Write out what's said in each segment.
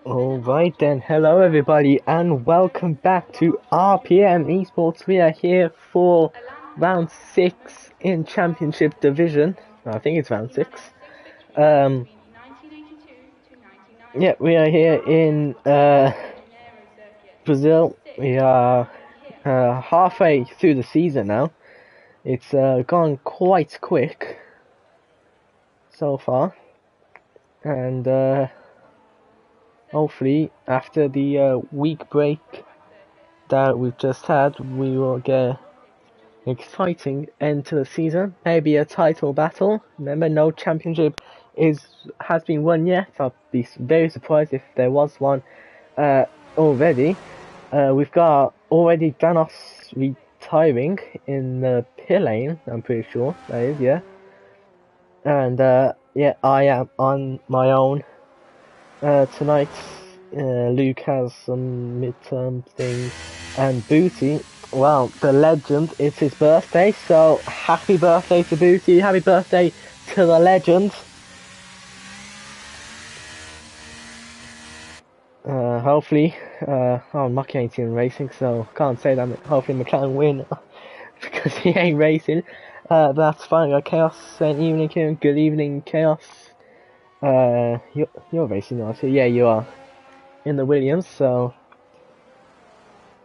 Alright then, hello everybody and welcome back to RPM Esports. We are here for round 6 in Championship Division. I think it's round 6. Yeah, we are here in Brazil. We are halfway through the season now. It's gone quite quick so far. And hopefully, after the week break that we've just had, we will get an exciting end to the season. Maybe a title battle. Remember, no championship has been won yet. I'll be very surprised if there was one already. We've got already Danos retiring in the pit lane, I'm pretty sure that is, yeah. And yeah, I am on my own. Tonight, Luke has some midterm things, and Booty, well, the legend, it's his birthday, so happy birthday to Booty, happy birthday to the legend. Hopefully, I'm not getting in racing, so can't say that hopefully McLaren win, because he ain't racing, but that's fine. Got Chaos, and evening, Kieran, good evening, Chaos. You're racing now too. Yeah, you are in the Williams. So,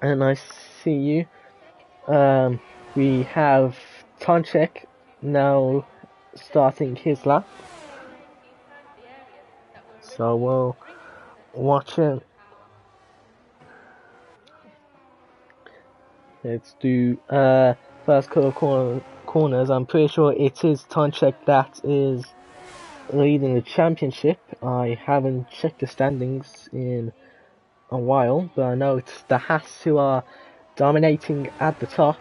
and nice to see you. We have Tonchek now starting his lap. So we'll watch it. Let's do first couple corners. I'm pretty sure it is Tonchek that is leading the championship. I haven't checked the standings in a while, but I know it's the Haas who are dominating at the top.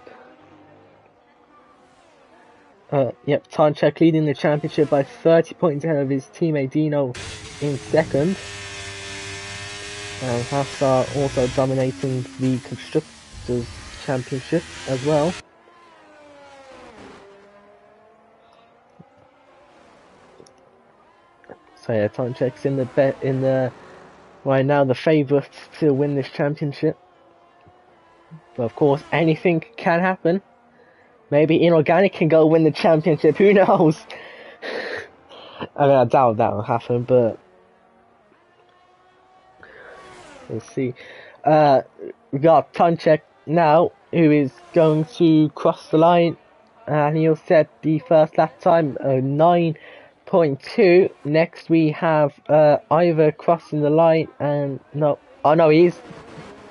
Yep, Tonchek leading the championship by 30 points ahead of his teammate Dino in second. And Haas are also dominating the Constructors Championship as well. So yeah, Tonchek's in the right now the favourite to win this championship. But of course, anything can happen. Maybe Inorganic can go win the championship. Who knows? I mean, I doubt that will happen, but we'll see. We got Tonchek now, who is going to cross the line, and he'll set the first lap time of 9.2. Next we have Ivor crossing the line, and no,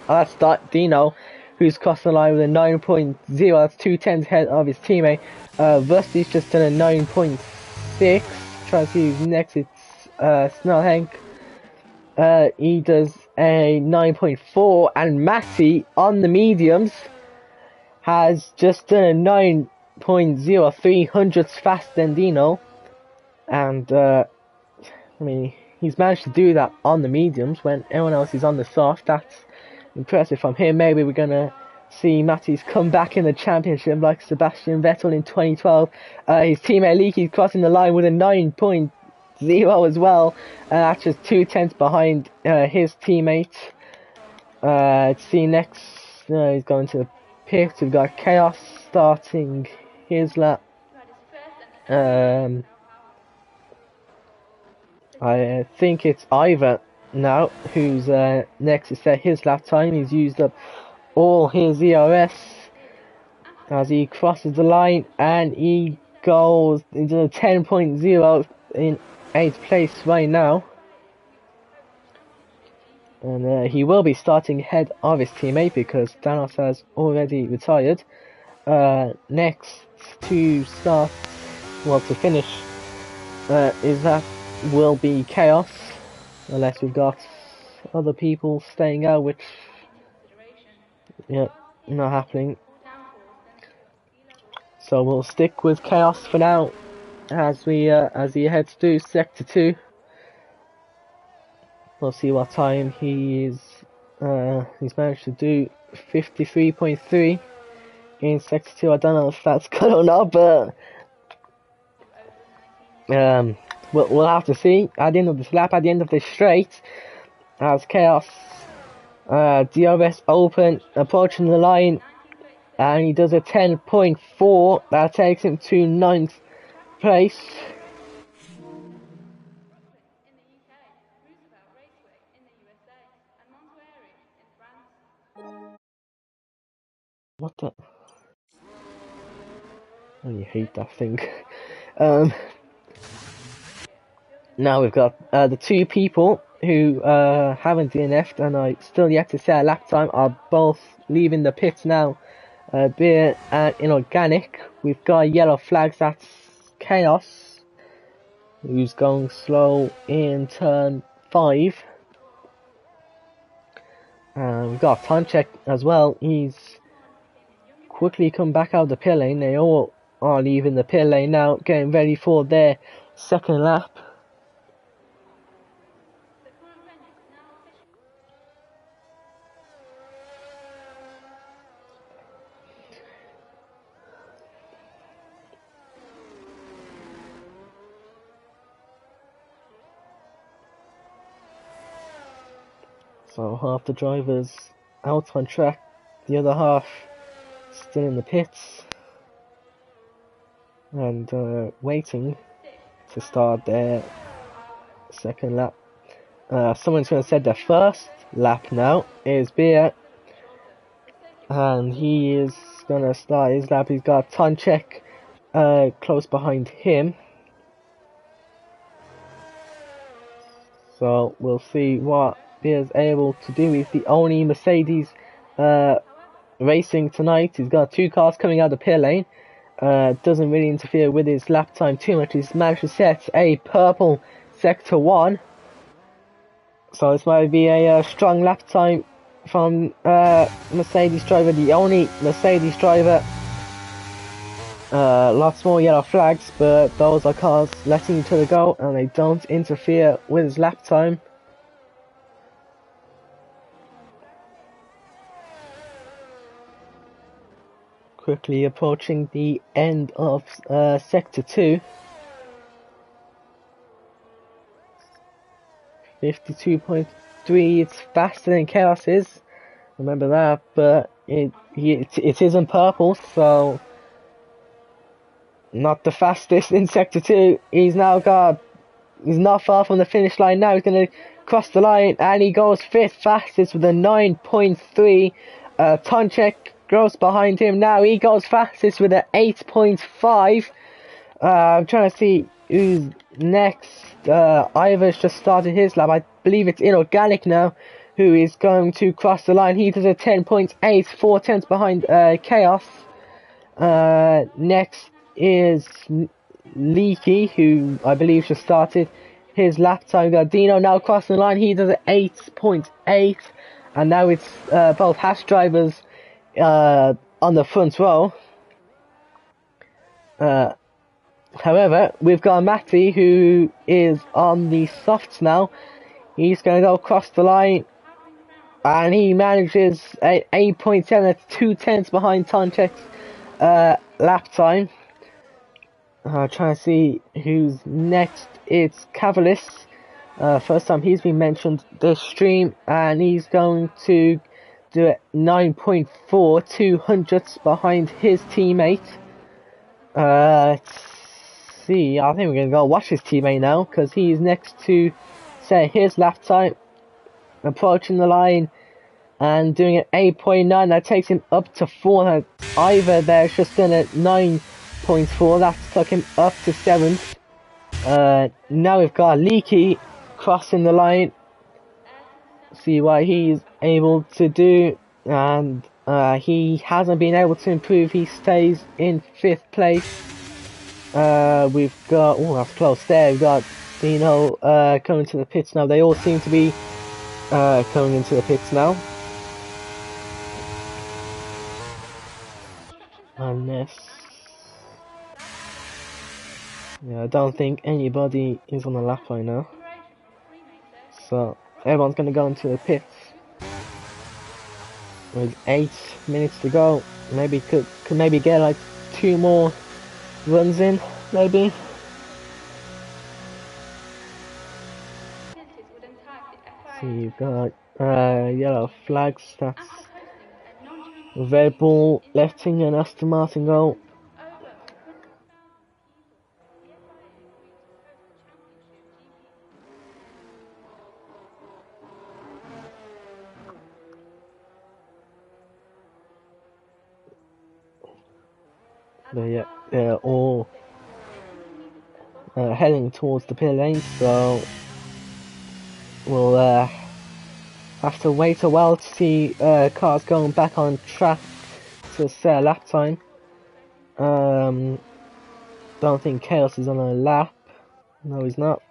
that's Dino, who's crossing the line with a 9.0. That's 2 tenths ahead of his teammate. Rusty's just done a 9.6. Trying to see who's next. It's Snellhank. He does a 9.4, and Matty on the mediums has just done a 9.0, 300ths faster than Dino. And I mean, he's managed to do that on the mediums when everyone else is on the soft. That's impressive from him. Maybe we're gonna see Matty's come back in the championship like Sebastian Vettel in 2012. His teammate Leaky's crossing the line with a 9.0 as well. That's just 2 tenths behind his teammate. Let's see next. He's going to the pits. We've got Chaos starting his lap. I think it's Ivor now who's next to set his lap time. He's used up all his ERS as he crosses the line, and he goes into a 10.0 in 8th place right now. And he will be starting ahead of his teammate because Danos has already retired. Next to start, well, to finish, will be Chaos, unless we've got other people staying out, which, yeah, not happening. So we'll stick with Chaos for now, as he heads to Sector 2. We'll see what time he's managed to do. 53.3 in Sector 2. I don't know if that's good or not, but Um, we'll have to see at the end of this lap, at the end of this straight, as Chaos DRS open, approaching the line, and he does a 10.4 that takes him to 9th place. What the? Oh, you hate that thing. Now we've got the two people who haven't DNF'd and are still yet to set a lap time are both leaving the pits now. Beer and Inorganic. We've got yellow flags, that's Chaos, who's going slow in turn 5. We've got Tonchek as well. He's quickly come back out of the pit lane. They all are leaving the pit lane now, getting ready for their second lap. So half the drivers out on track, the other half still in the pits and waiting to start their second lap. Someone's going to say their first lap now is Beer, and he is going to start his lap. He's got Tonchek close behind him. So we'll see what Beer's able to do. He's the only Mercedes racing tonight. He's got two cars coming out of the pit lane. Doesn't really interfere with his lap time too much. He's managed to set a purple sector 1. So this might be a strong lap time from Mercedes driver, the only Mercedes driver. Lots more yellow flags, but those are cars letting each other go and they don't interfere with his lap time. Quickly approaching the end of sector 2. 52.3, it's faster than Chaos is, remember that, but it isn't purple, so not the fastest in sector 2. He's not far from the finish line now. He's going to cross the line and he goes 5th fastest with a 9.3. Tonchek goes behind him now. He goes fastest with a 8.5. I'm trying to see who's next. Ivor's just started his lap. I believe it's Inorganic now who is going to cross the line. He does a 10.8, 4 tenths behind Chaos. Next is Leaky, who I believe just started his lap time. Got Dino now crossing the line. He does an 8.8, and now it's both Hash drivers on the front row. However, we've got Matty who is on the softs now. He's going to go across the line and he manages 8.7, that's 2 tenths behind Tonchek's lap time. Trying to see who's next. It's Cavalis. First time he's been mentioned this stream, and he's going to do it 9.4, 2 hundredths behind his teammate. Let's see, I think we're going to go watch his teammate now, because he's next to set his lap time, approaching the line and doing an 8.9. That takes him up to 4. Ivor there's just done a 9.4. That's took him up to 7th. Now we've got Leaky crossing the line. See what he's able to do, and he hasn't been able to improve. He stays in 5th place. We've got, oh, that's close there. We've got Dino coming to the pits now. They all seem to be coming into the pits now. Unless, yeah, I don't think anybody is on the lap right now. So everyone's gonna go into the pits. With 8 minutes to go, maybe could maybe get like 2 more runs in, maybe. You've got yellow flags. That's Red Bull letting an Aston Martin go. But yeah, they're all heading towards the pit lane, so we'll have to wait a while to see cars going back on track to set a lap time. Don't think Chaos is on a lap. No, he's not.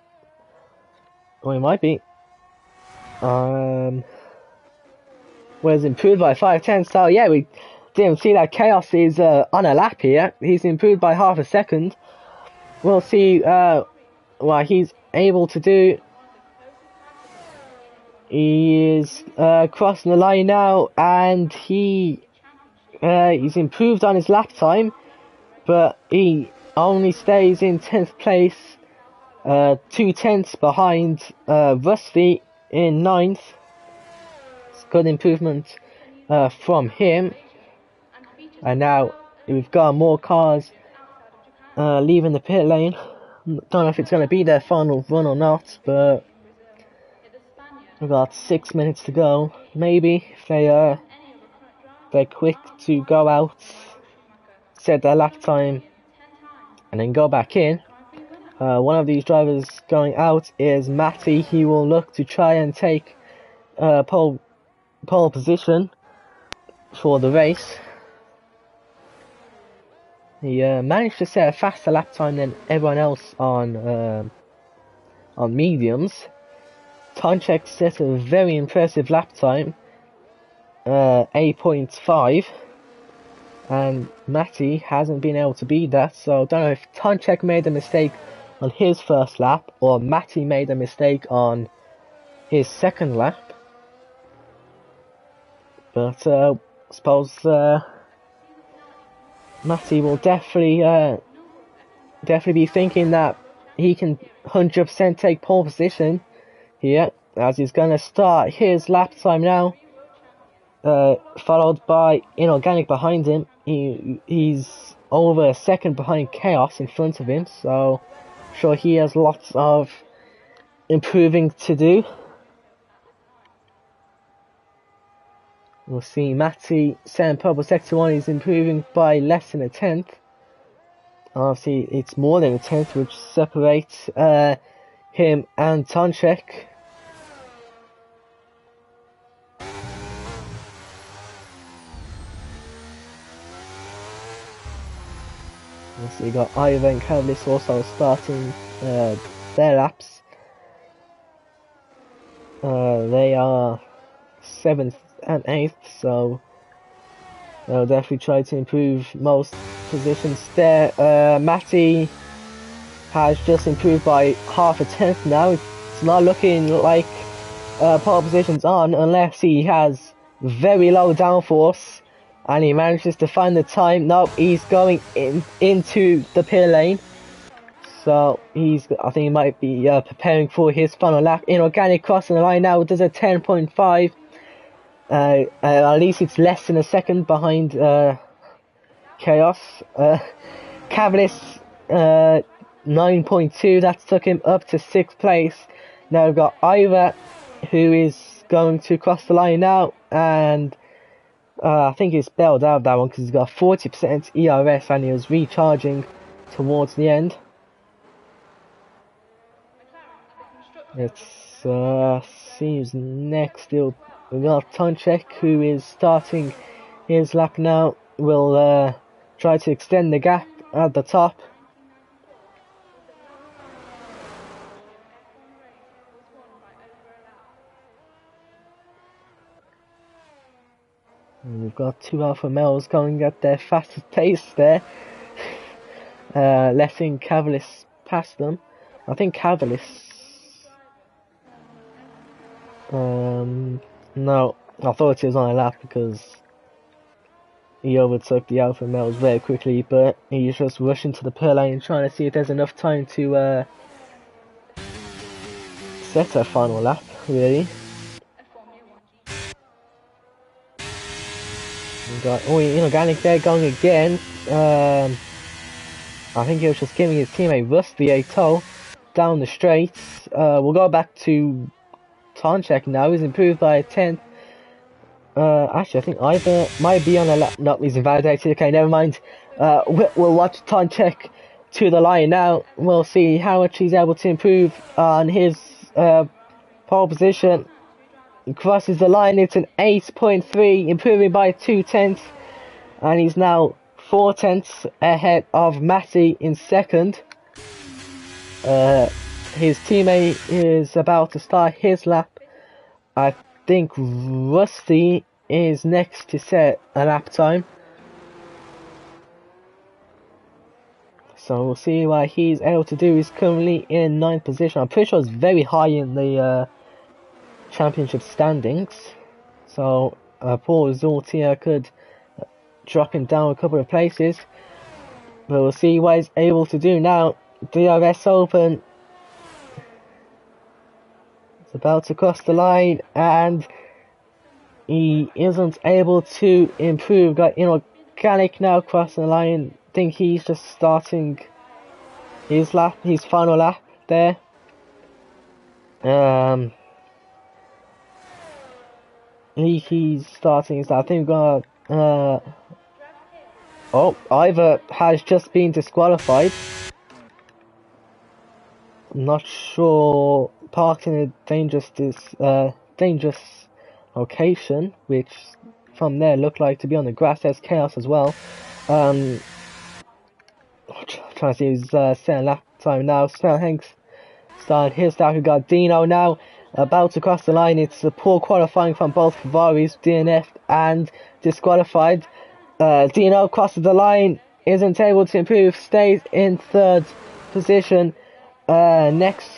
Or he might be. Was improved by 5/10. So yeah, we didn't see that Chaos is on a lap here. He's improved by half a second. We'll see what he's able to do. He is crossing the line now, and he's improved on his lap time, but he only stays in 10th place, 2/10 behind Rusty in 9th. It's good improvement from him. And now we've got more cars leaving the pit lane. Don't know if it's going to be their final run or not, but we've got 6 minutes to go. Maybe if they're quick to go out, set their lap time, and then go back in. One of these drivers going out is Matty. He will look to try and take pole position for the race. He managed to set a faster lap time than everyone else on mediums. Tonchek set a very impressive lap time, 8.5, and Matty hasn't been able to beat that. So I don't know if Tonchek made a mistake on his first lap or Matty made a mistake on his second lap. But I suppose Matty will definitely be thinking that he can 100% take pole position here, as he's going to start his lap time now, followed by Inorganic behind him. He's over a second behind Chaos in front of him, so I'm sure he has lots of improving to do. We'll see Matty setting purple sector 1. He's improving by less than a 10th. Obviously, it's more than a 10th, which separates him and Tonchek. So you got Ivor and Cavalice also starting their laps. They are 7th and 8th, so they'll definitely try to improve most positions there. Matty has just improved by half a 10th now. It's not looking like pole position's on unless he has very low downforce and he manages to find the time. Nope, he's going into the pit lane. So I think he might be preparing for his final lap. Inorganic crossing the line now, does a 10.5. At least it's less than a second behind Chaos. Cavalice 9.2, that took him up to 6th place. Now we've got Ivor, who is going to cross the line now, and I think he's bailed out of that one because he's got 40% ERS and he was recharging towards the end. Let's see who's next. We've got Tonchek, who is starting his lap now. Will try to extend the gap at the top. And we've got two Alpha males going at their fastest pace there, letting Cavalice pass them. I think Cavalice. No, I thought he was on a lap because he overtook the Alpha males very quickly, but he's just rushing to the pit lane trying to see if there's enough time to set a final lap, really. got inorganic there going again. I think he was just giving his teammate Rusty a tow down the straight. We'll go back to Tonchek now. He's improved by a 10th. Actually, I think either might be on a lap. No, he's invalidated. Okay, never mind. We'll watch Tonchek to the line now. We'll see how much he's able to improve on his pole position. He crosses the line. It's an 8.3, improving by 2/10, and he's now 4/10 ahead of Matty in second. His teammate is about to start his lap. I think Rusty is next to set a lap time. So we'll see what he's able to do. He's currently in 9th position. I'm pretty sure it's very high in the championship standings. So a poor result here could drop him down a couple of places. But we'll see what he's able to do now. DRS Open. It's about to cross the line and he isn't able to improve. Got inorganic now crossing the line. Think he's just starting his final lap there. He's starting his lap. I think we've got Ivor has just been disqualified. I'm not sure, parked in a dangerous location, which from there looked like to be on the grass. There's chaos as well. Trying to see his second lap time now. Snell Hanks started his lap. We've got Dino now about to cross the line. It's a poor qualifying from both Ferraris, DNF and disqualified. Dino crosses the line, isn't able to improve, stays in 3rd position. Next,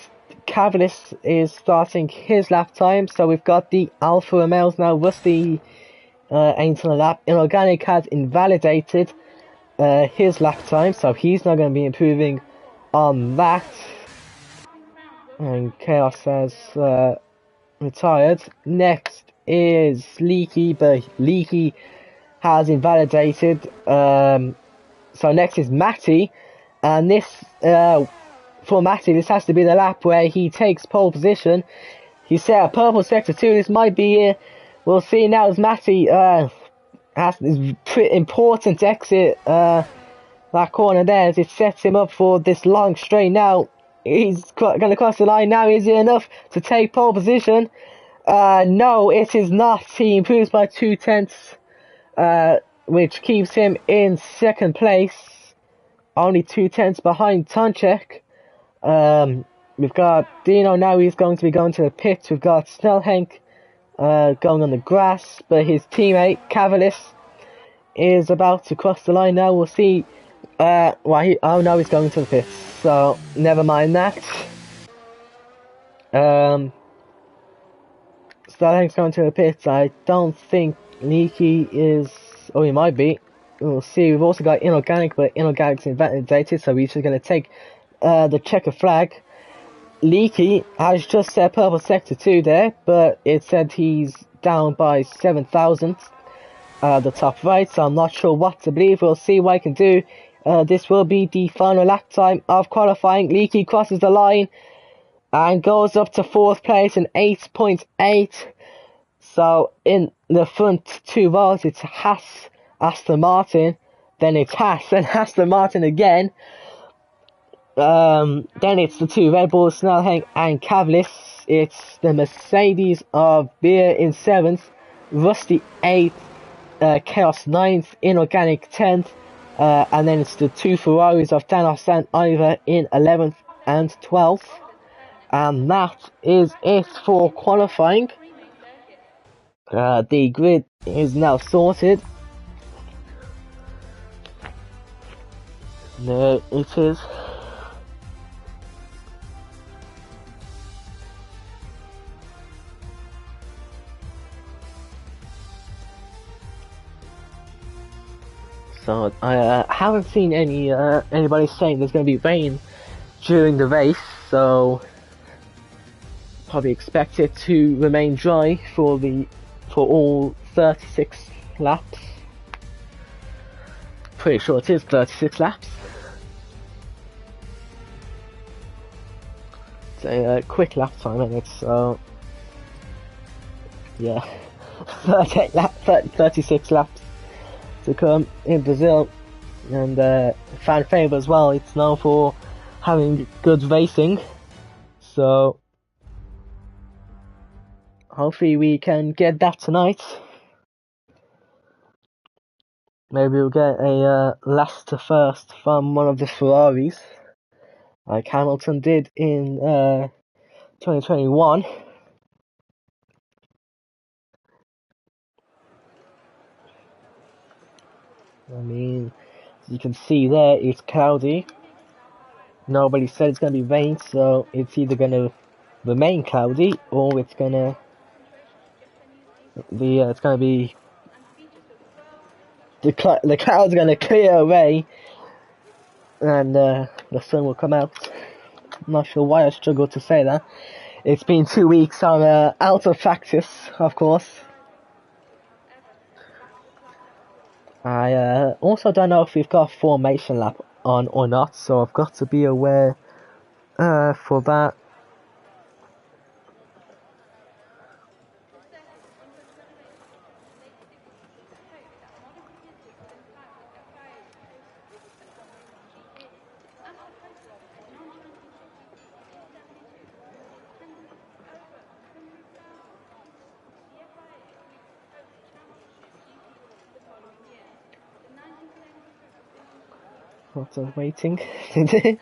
Cavalis is starting his lap time. So we've got the Alfa Romeos now. Rusty ain't on a lap. Inorganic has invalidated his lap time, so he's not going to be improving on that. And Chaos has retired. Next is Leaky, but Leaky has invalidated. So next is Matty, and this for Matty, this has to be the lap where he takes pole position. He set a purple sector 2. This might be it. We'll see now as Matty has this pretty important exit. That corner there, as it sets him up for this long straight now. He's going to cross the line now. Is it enough to take pole position? No, it is not. He improves by 2/10, which keeps him in 2nd place. Only 2/10 behind Tonchek. We've got Dino now. He's going to be going to the pits. We've got Snellhenk going on the grass, but his teammate Cavalis is about to cross the line now. We'll see. Oh no, he's going to the pits, so never mind that. Snellhenk's going to the pits. I don't think Leaky is. Oh, he might be. We'll see. We've also got Inorganic, but Inorganic's invalidated, so he's just going to take the checker flag. Leaky has just set purple sector 2 there, but it said he's down by 7,000 the top right, so I'm not sure what to believe. We'll see what I can do. This will be the final lap time of qualifying. Leaky crosses the line and goes up to 4th place in 8.8. So in the front 2 rows, it's Haas, Aston Martin, then it's Haas and Aston Martin again. Then it's the 2 Red Bulls, Snellhenk and Cavalis. It's the Mercedes of Beer in 7th, Rusty 8th, Chaos 9th, Inorganic 10th, and then it's the 2 Ferraris of Thanos and Ivor in 11th and 12th. And that is it for qualifying. The grid is now sorted. There it is. So I haven't seen anybody saying there's going to be rain during the race, so probably expect it to remain dry for all 36 laps. pretty sure it is 36 laps. It's a quick lap time in it, so yeah, 36 laps to come in Brazil, and fan favourite as well. It's known for having good racing, so hopefully we can get that tonight. Maybe we'll get a last to first from one of the Ferraris, like Hamilton did in 2021. I mean, as you can see there, it's cloudy. Nobody said it's going to be rain, so it's either going to remain cloudy or it's going to be the clouds are going to clear away and the sun will come out. I'm not sure why I struggle to say that. It's been 2 weeks on out of practice, of course. I also don't know if we've got a formation lap on or not, so I've got to be aware for that. Lots of waiting. You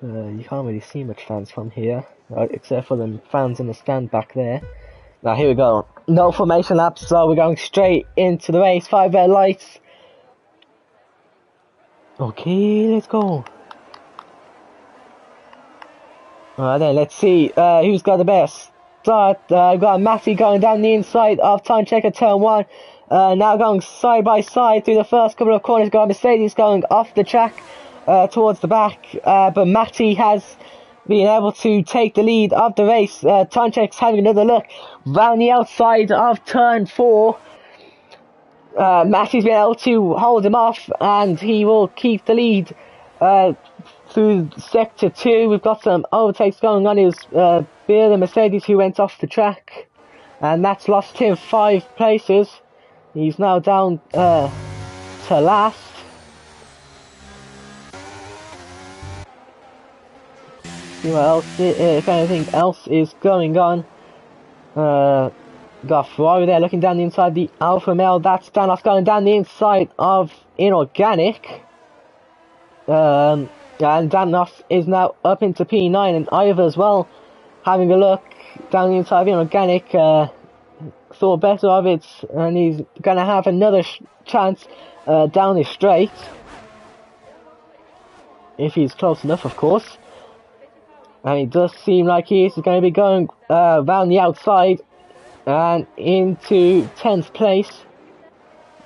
can't really see much fans from here, except for the fans in the stand back there. Now here we go. No formation laps, so we're going straight into the race. 5 red lights. Okay, let's go. Alright then, let's see who's got the best start. We've got Matty going down the inside of time checker turn 1. Now going side by side through the first couple of corners. Got Mercedes going off the track towards the back, but Matty has been able to take the lead of the race. Time check's having another look round the outside of turn 4. Matty's been able to hold him off, and he will keep the lead through sector 2. We've got some overtakes going on. It was Beer the Mercedes who went off the track, and that's lost him 5 places. He's now down to last. See what else, if anything else is going on. Got Ferrari there looking down the inside the Alfa Male. That's Danos going down the inside of Inorganic. And Danos is now up into P9, and Ivor as well having a look down the inside of Inorganic. Thought better of it, and he's going to have another chance down the straight. If he's close enough, of course. And it does seem like he is going to be going round the outside and into 10th place.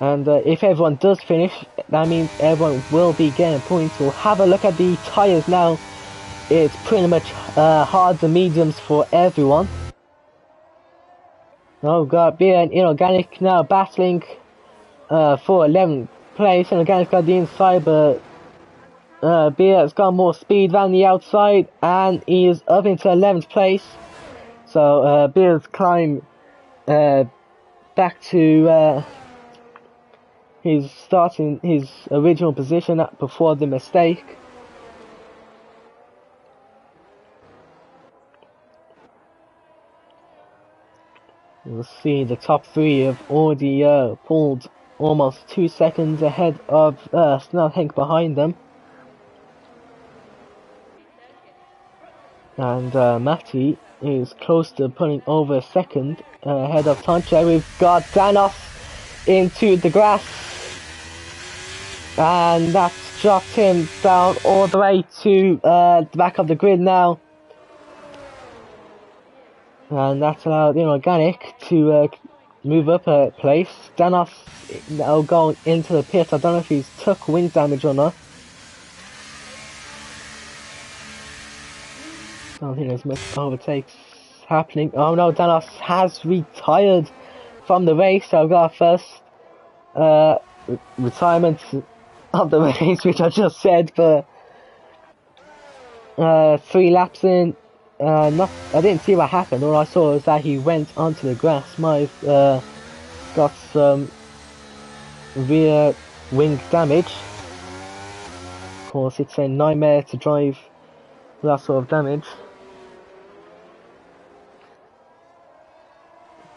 And if everyone does finish, that means everyone will be getting points. We'll have a look at the tyres now. It's pretty much hards and mediums for everyone. Oh, we've got Beer and Inorganic now battling for 11th place. Inorganic's got the inside, but Beer has got more speed around the outside, and he is up into 11th place. So Beer's climb back to his original position before the mistake. You'll see the top 3 have already pulled almost 2 seconds ahead of Snell Henk behind them. And Matty is close to putting over a second ahead of Tanche. We've got Danos into the grass, and that's dropped him down all the way to the back of the grid now. And that's allowed Inorganic to move up a place. Danos now going into the pit. I don't know if he's took wing damage or not. I don't think there's much overtakes happening. Oh no, Danos has retired from the race. So I've got first retirement of the race, which I just said, but 3 laps in, I didn't see what happened. All I saw was that he went onto the grass. Might have got some rear wing damage. Of course, it's a nightmare to drive that sort of damage.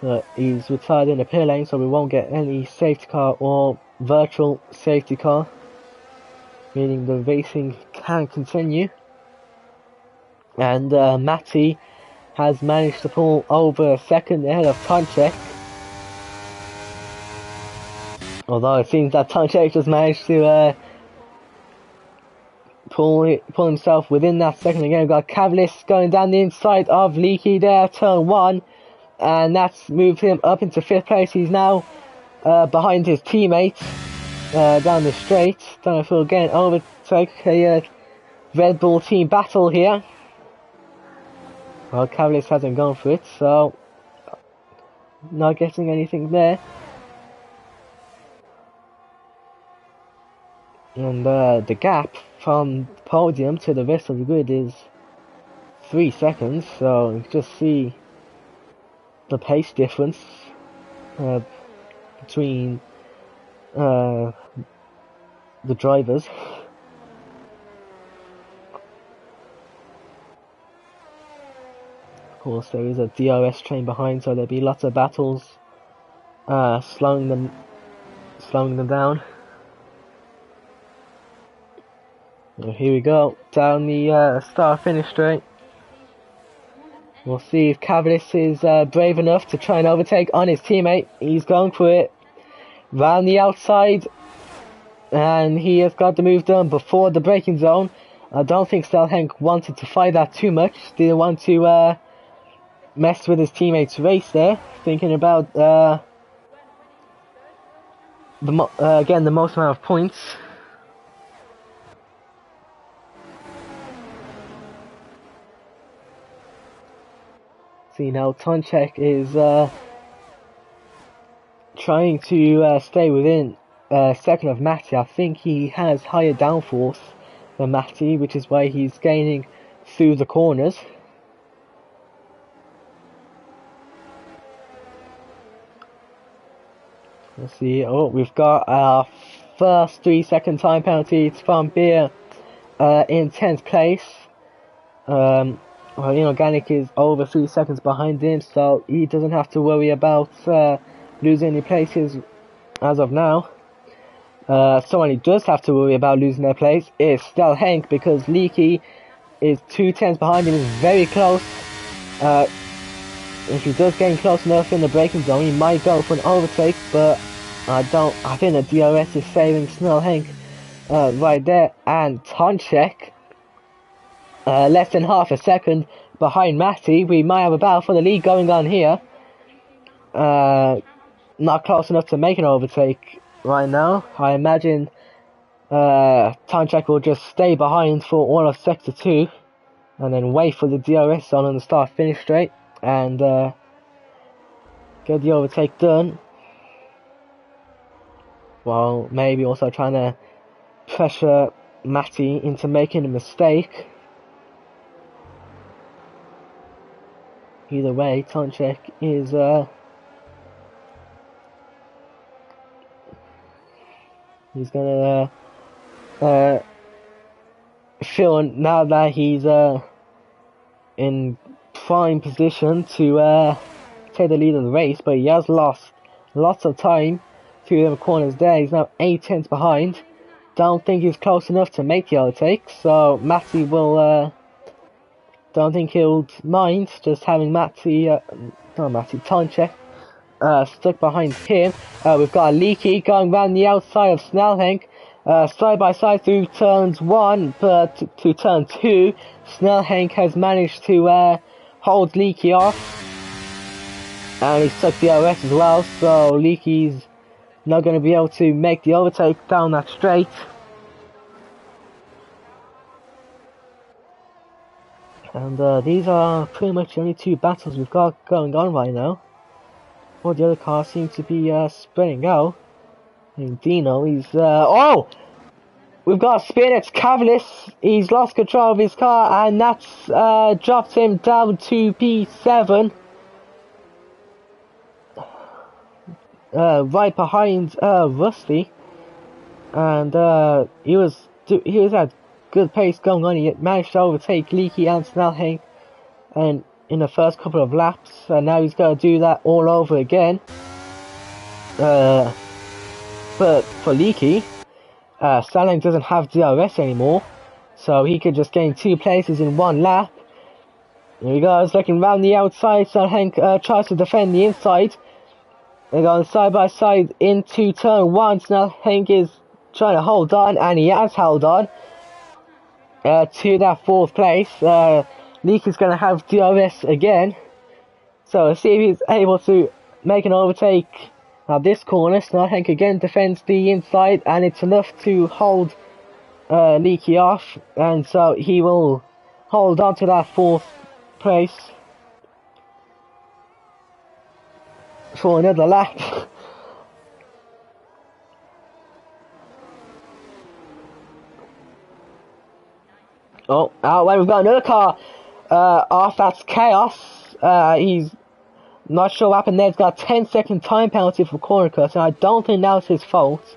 But he's retired in the pit lane, so we won't get any safety car or virtual safety car, meaning the racing can continue. And Matty has managed to pull over a second ahead of Tonchek. Although it seems that Tonchek just managed to pull himself within that second again. We've got Cavalis going down the inside of Leaky there, turn 1. And that's moved him up into 5th place. He's now behind his teammates down the straight. Don't know if we'll get an overtake a Red Bull team battle here. Well, Cavalis hasn't gone for it, so not getting anything there. And the gap from the podium to the rest of the grid is 3 seconds, so you can just see the pace difference between the drivers. Of course, there is a DRS train behind, so there'll be lots of battles slowing them down. Well, here we go, down the start-finish straight. We'll see if Cavalis is brave enough to try and overtake on his teammate. He's going for it. Round the outside. And he has got the move done before the braking zone. I don't think Stelhenk wanted to fight that too much. Didn't want to mess with his teammate's race there. Thinking about getting the most amount of points. See now, Tonchek is trying to stay within a second of Matty. I think he has higher downforce than Matty, which is why he's gaining through the corners. Let's see. Oh, we've got our first 3-second time penalty. It's from Beer in 10th place. Well, Inorganic is over 3 seconds behind him, so he doesn't have to worry about losing any places as of now. Someone who does have to worry about losing their place is Stelhenk, because Leaky is 2 tenths behind him, is very close. If he does get close enough in the braking zone, he might go for an overtake, but I think the DRS is saving Stelhenk right there. And Tonchek, less than half a second behind Matty. We might have a battle for the lead going on here. Not close enough to make an overtake right now. I imagine Tonchek will just stay behind for all of sector 2 and then wait for the DRS zone on the start finish straight and get the overtake done, while maybe also trying to pressure Matty into making a mistake. Either way, Tonchek is he's gonna feel now that he's in prime position to take the lead of the race, but he has lost lots of time through the corners there. He's now 8 tenths behind. Don't think he's close enough to make the overtake, so Matty will don't think he'll mind just having Tonchek stuck behind him. We've got a Leaky going round the outside of Snellhenk, side by side through turns 1 but to turn 2. Snellhenk has managed to hold Leaky off, and he's stuck the DRS as well, so Leaky's not going to be able to make the overtake down that straight. And these are pretty much the only 2 battles we've got going on right now. All the other cars seem to be spreading out. Dino, oh! We've got Spinach Cavalis. He's lost control of his car, and that's dropped him down to P7. Right behind Rusty, and he was at good pace going on. He managed to overtake Leaky and Snellhank, and in the first couple of laps, and now he's got to do that all over again. But for Leaky, Snellhank doesn't have DRS anymore, so he could just gain 2 places in 1 lap. There he goes, looking round the outside. Snellhank tries to defend the inside. They're going side by side into turn 1. Snellhank is trying to hold on, and he has held on to that 4th place. Leaky's going to have DRS again, so let's see if he's able to make an overtake at this corner. Snellhank again defends the inside, and it's enough to hold Leaky off, and so he will hold on to that 4th place for another lap. Oh, out way, we've got another car off. That's Chaos. He's not sure what happened there. He's got a 10-second time penalty for corner cuts, and I don't think that was his fault.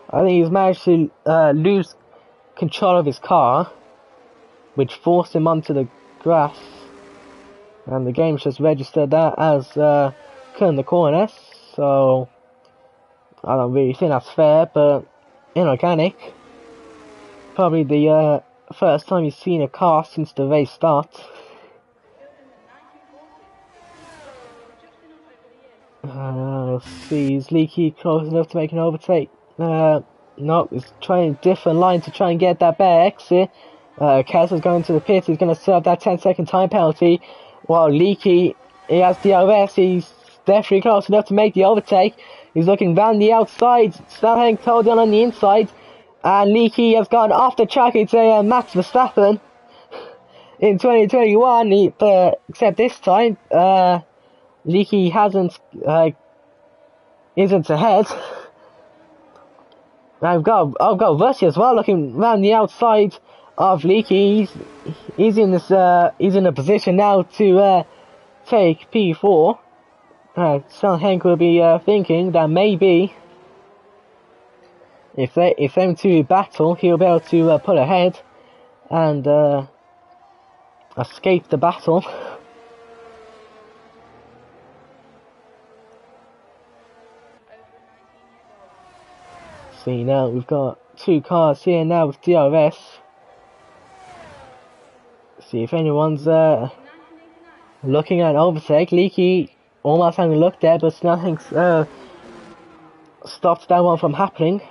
I think he's managed to lose control of his car, which forced him onto the grass, and the game's just registered that as cutting the corner. So I don't really think that's fair, but inorganic. Probably the first time you've seen a car since the race starts. Let's see, is Leaky close enough to make an overtake? No, he's trying a different line to try and get that back exit. Kessler's going to the pit. He's going to serve that 10-second time penalty, while Leaky, he has DRS. He's definitely close enough to make the overtake. He's looking round the outside. Snellhank holding on the inside, and Leaky has gone off the track. It's Max Verstappen in 2021, except this time Leaky isn't ahead. I've got Rusty as well, looking round the outside of Leaky. He's in a position now to take P4. Snellhank will be thinking that maybe if them two battle, he'll be able to pull ahead and escape the battle. See, now we've got 2 cars here now with DRS. See if anyone's looking at an overtake. Leaky almost having a look there, but Snellhank's stopped that one from happening.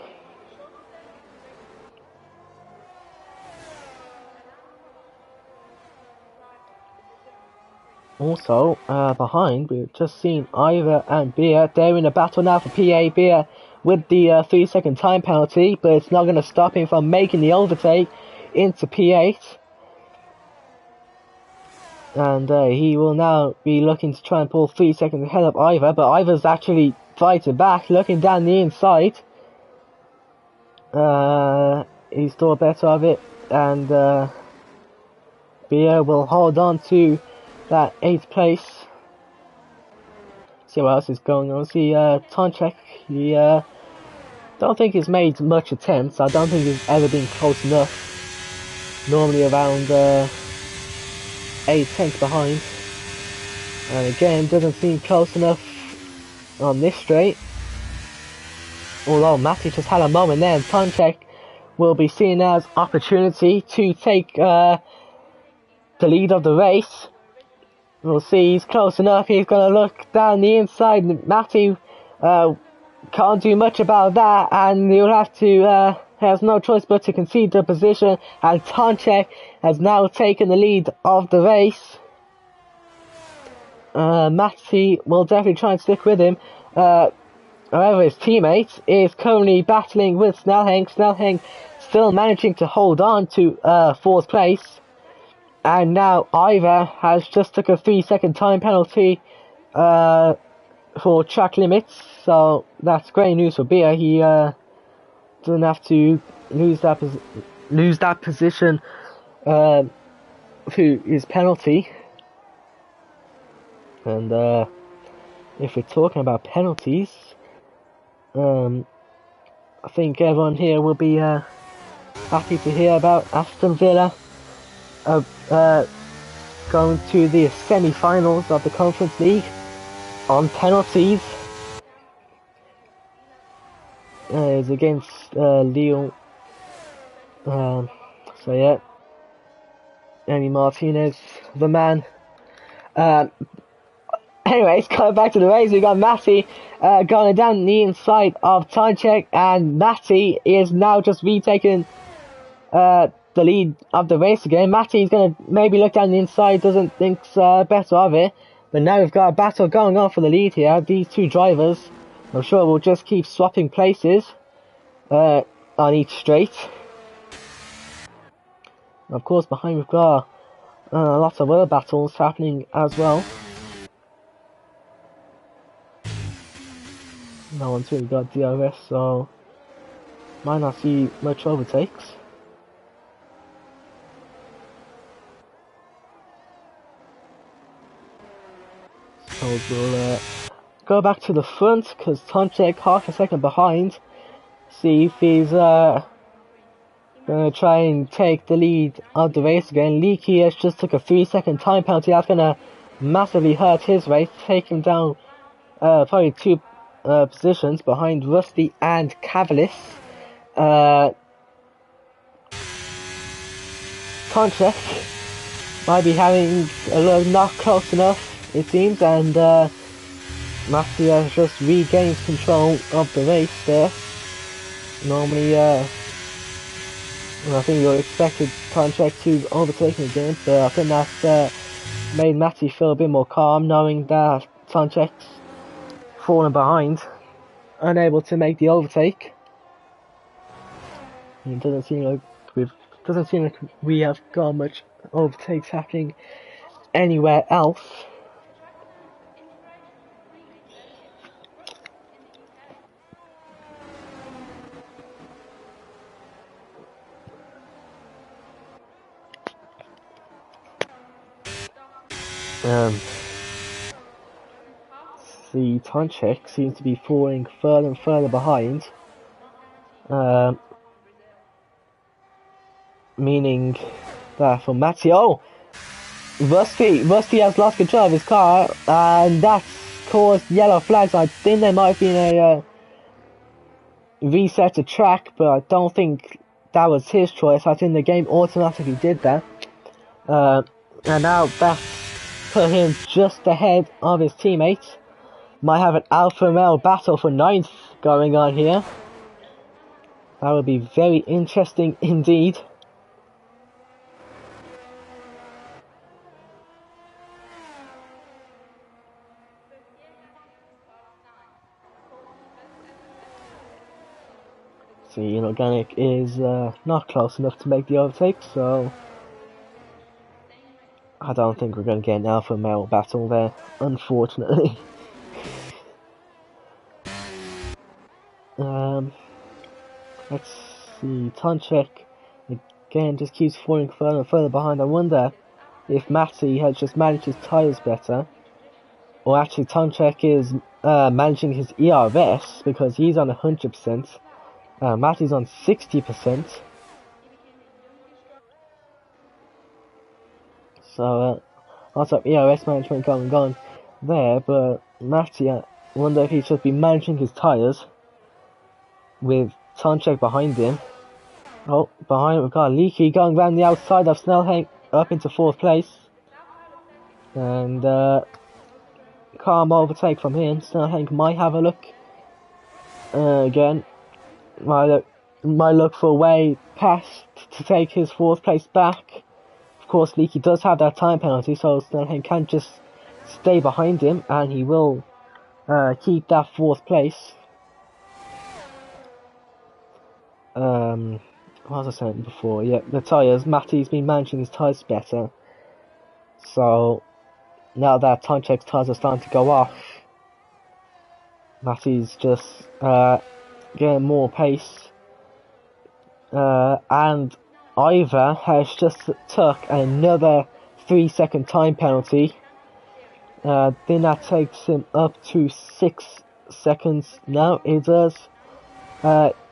Also, behind, we've just seen Ivor and Beer. They're in a battle now for PA. Beer with the 3-second time penalty, but it's not going to stop him from making the overtake into P8. And he will now be looking to try and pull 3 seconds ahead of Ivor, but Ivor's actually fighting back, looking down the inside. He's thought better of it, and Beer will hold on to that 8th place. See what else is going on. See Tonchek, he don't think he's made much attempts. I don't think he's ever been close enough. Normally around 8 tenths behind, and again doesn't seem close enough on this straight. Although Matty just had a moment there, and Tonchek will be seen as opportunity to take the lead of the race. We'll see, he's close enough. He's going to look down the inside. Matty can't do much about that, and he'll have to has no choice but to concede the position, and Tonchek has now taken the lead of the race. Matty will definitely try and stick with him. However, his teammate is currently battling with Snellhank. Snellhank still managing to hold on to 4th place. And now Ivor has just took a 3-second time penalty for track limits, so that's great news for Beer. He doesn't have to lose that position through his penalty. And if we're talking about penalties, I think everyone here will be happy to hear about Aston Villa going to the semi-finals of the Conference League on penalties. Is against Lille. So yeah, Emi Martinez, the man. Anyways, coming back to the race, we got Matty going down the inside of Tychek, and Matty is now just retaking the lead of the race again. Matty's going to maybe look down the inside, doesn't think better of it, but now we've got a battle going on for the lead here. These two drivers, I'm sure, will just keep swapping places on each straight. Of course, behind we've got lots of other battles happening as well. No one's really got DRS, so might not see much overtakes. So we'll go back to the front, because Tonchek half a second behind. See if he's gonna try and take the lead of the race again. Leaky has just took a 3-second time penalty. That's gonna massively hurt his race, take him down probably 2 positions behind Rusty and Cavalis. Tonchek might be having a little not close enough, it seems, and Matthew has just regained control of the race there. Normally, I think you expected Tonchek to overtake him again, but I think that's made Matty feel a bit more calm, knowing that Tonchek's fallen behind, unable to make the overtake. It doesn't seem like we have got much overtakes happening anywhere else. See, Tonchek seems to be falling further and further behind. Meaning that for Matty, Rusty has lost control of his car, and that's caused yellow flags. I think there might have been a reset to track, but I don't think that was his choice. I think the game automatically did that. And now that's put him just ahead of his teammates. Might have an alpha male battle for 9th going on here. That would be very interesting indeed. See, Inorganic is not close enough to make the overtake, so I don't think we're going to get an alpha male battle there, unfortunately. Let's see, Tonchek again just keeps falling further and further behind. I wonder if Matty has just managed his tyres better, or actually Tonchek is managing his ERS, because he's on 100%. Matty's on 60%. So lots of ERS management going on there, but Matty, I wonder if he should be managing his tyres with Tonchek behind him. Oh, behind we've got Leaky going around the outside of Snellhank up into 4th place. And calm overtake from him. Snellhank might have a look again. Might look for a way past to take his 4th place back. Of course, Leaky does have that time penalty, so Snellhank can't just stay behind him, and he will keep that 4th place. What was I saying before? Yeah, the tyres. Matty's been managing his tyres better. So now that Tonchek's tyres are starting to go off, Matty's just getting more pace. And Ivor has just took another 3-second time penalty. Then that takes him up to 6 seconds now. It does.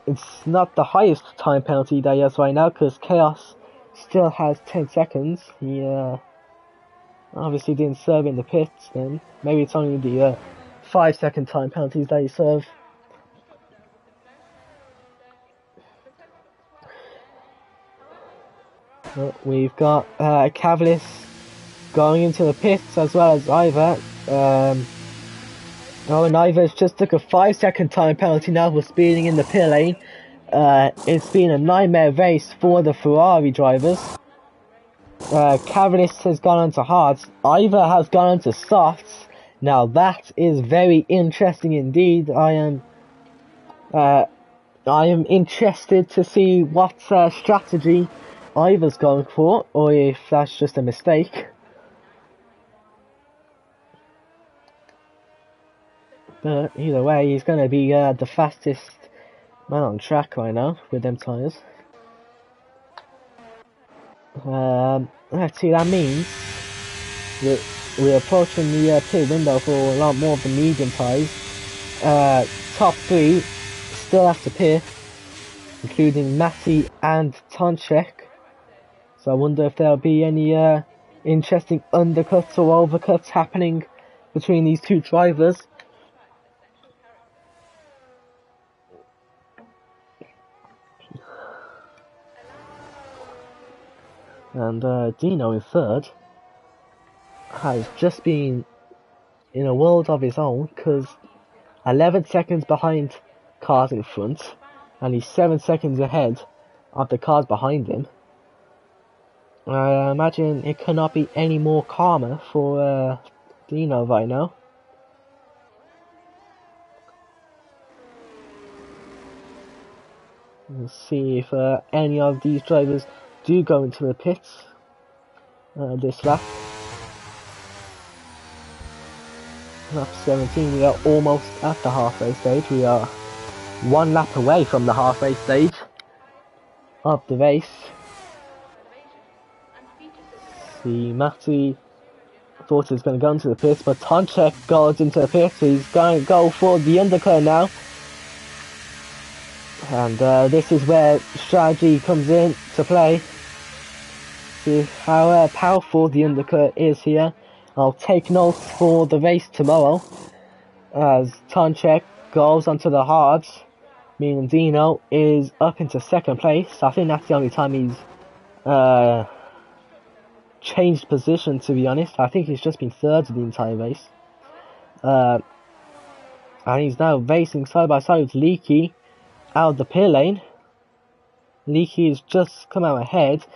It's not the highest time penalty that he has right now because Chaos still has 10 seconds. He obviously didn't serve in the pits then. Maybe it's only the 5-second time penalties that he served. We've got Cavalis going into the pits as well as Ivor. And Ivor's just took a 5-second time penalty now for speeding in the pit lane. It's been a nightmare race for the Ferrari drivers. Cavalis has gone on to hards. Ivor has gone on to softs. Now that is very interesting indeed. I am interested to see what strategy Ivor's going for, or if that's just a mistake. But either way, he's going to be the fastest man on track right now with them tyres. Let's see, that means we're approaching the pit window for a lot more of the medium tyres. Top 3 still have to pit, including Matty and Tonchek. So I wonder if there'll be any interesting undercuts or overcuts happening between these two drivers. And Dino in third has just been in a world of his own because 11 seconds behind cars in front and he's 7 seconds ahead of the cars behind him. I imagine it cannot be any more calmer for Dino right now. We'll see if any of these drivers do go into the pits this lap. Lap 17, we are almost at the halfway stage. We are 1 lap away from the halfway stage of the race. See, Matty thought he was going to go into the pits, but Tonchek goes into the pits. He's going to go for the undercut now. And this is where strategy comes in to play. See how powerful the undercut is here. I'll take notes for the race tomorrow. As Tonchek goes onto the hards, meaning Dino is up into second place. I think that's the only time he's changed position, to be honest. I think he's just been third the entire race. And he's now racing side by side with Leaky out of the pit lane. Leaky has just come out ahead.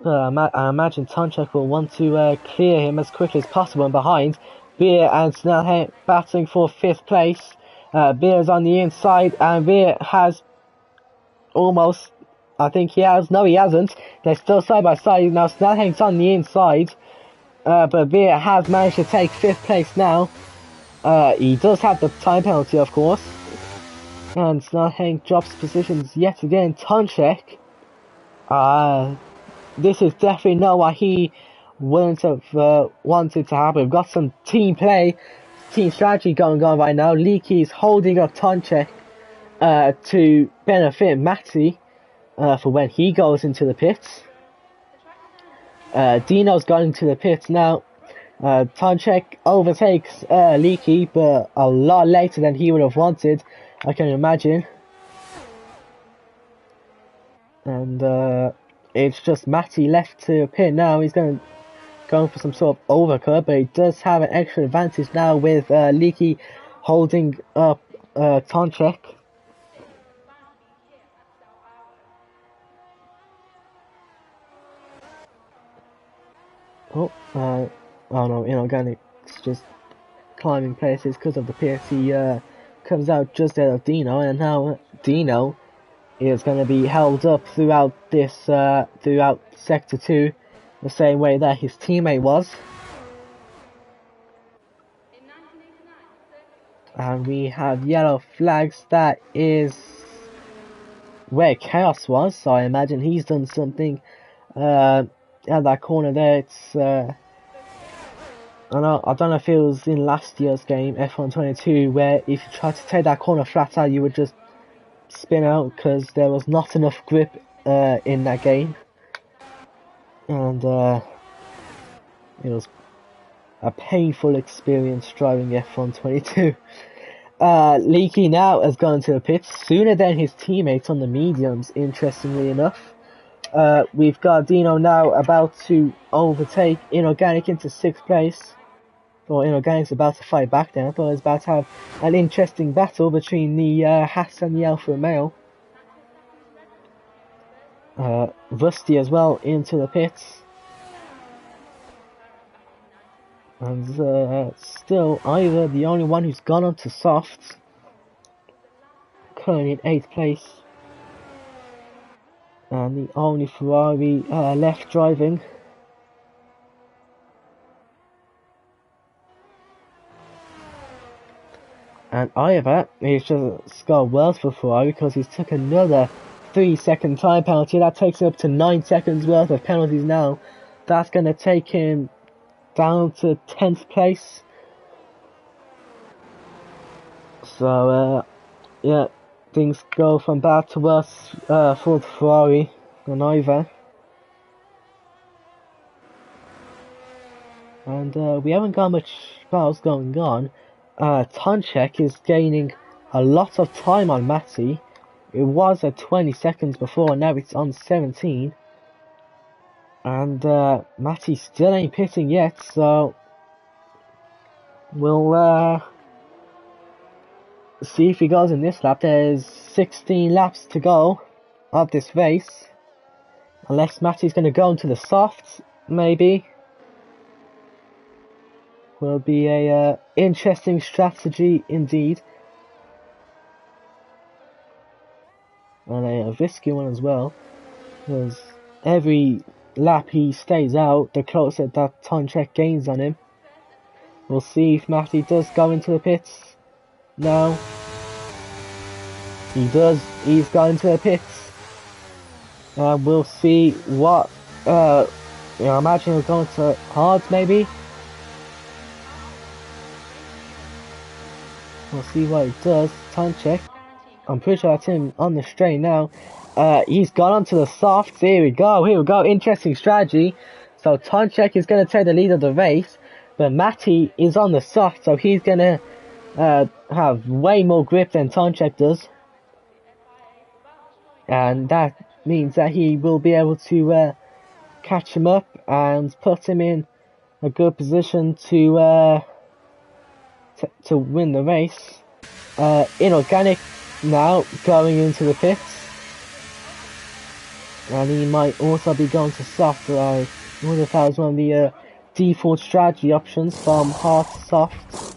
I imagine Tonchek will want to clear him as quickly as possible. And behind, Beer and Snellhead battling for 5th place. Beer's on the inside and Beer has almost, I think he has, no he hasn't. They're still side by side. Now Snellhead's on the inside. But Beer has managed to take 5th place now. He does have the time penalty, of course. And Snellhead drops positions yet again. Tonchek, this is definitely not what he wouldn't have wanted to happen. We've got some team play, team strategy going on right now. Leaky is holding up Tonchek to benefit Matty for when he goes into the pits. Dino's going to the pits now. Tonchek overtakes Leaky, but a lot later than he would have wanted, I can imagine. And it's just Matty left to pit now. He's going for some sort of overcut, but he does have an extra advantage now with Leaky holding up Tonchek. Oh no, inorganic. It's just climbing places because of the pits. He comes out just out of Dino, and now Dino is going to be held up throughout this, throughout Sector 2, the same way that his teammate was. And we have yellow flags. That is where Chaos was, so I imagine he's done something at that corner there. It's I don't know if it was in last year's game, F1 22, where if you tried to take that corner flat out, you would just spin out because there was not enough grip in that game. And it was a painful experience driving F1 22. Leaky now has gone to the pits sooner than his teammates on the mediums, interestingly enough. We've got Dino now about to overtake Inorganic into 6th place. Or Inorganic's about to fight back then. I thought it was about to have an interesting battle between the Haas and the Alfa Romeo. Rusty as well into the pits. And still either the only one who's gone on to softs. Currently in 8th place. And the only Ferrari left driving. And Ivor is just scored worse for Ferrari because he's took another 3-second time penalty. That takes him up to 9 seconds worth of penalties now. That's going to take him down to 10th place. So, yeah, things go from bad to worse for the Ferrari and Ivor. And we haven't got much else going on. Tonchek is gaining a lot of time on Matty. It was at 20 seconds before, now it's on 17. And Matty still ain't pitting yet, so we'll see if he goes in this lap. There's 16 laps to go of this race. Unless Matty's going to go into the softs, maybe. Will be a interesting strategy indeed. And a risky one as well. Because every lap he stays out, the closer that Tonchek gains on him. We'll see if Matty does go into the pits. No. He does. He's going to the pits. We'll see what... I imagine he'll go into hards maybe. We'll see what he does. Tonchek. I'm pretty sure that's him on the straight now. He's gone onto the softs. Here we go. Here we go. Interesting strategy. So Tonchek is going to take the lead of the race. But Matty is on the soft. So he's going to have way more grip than Tonchek does. And that means that he will be able to catch him up and put him in a good position to win the race. Inorganic now going into the pits, and he might also be going to soft. I wonder if that was one of the default strategy options from hard to soft.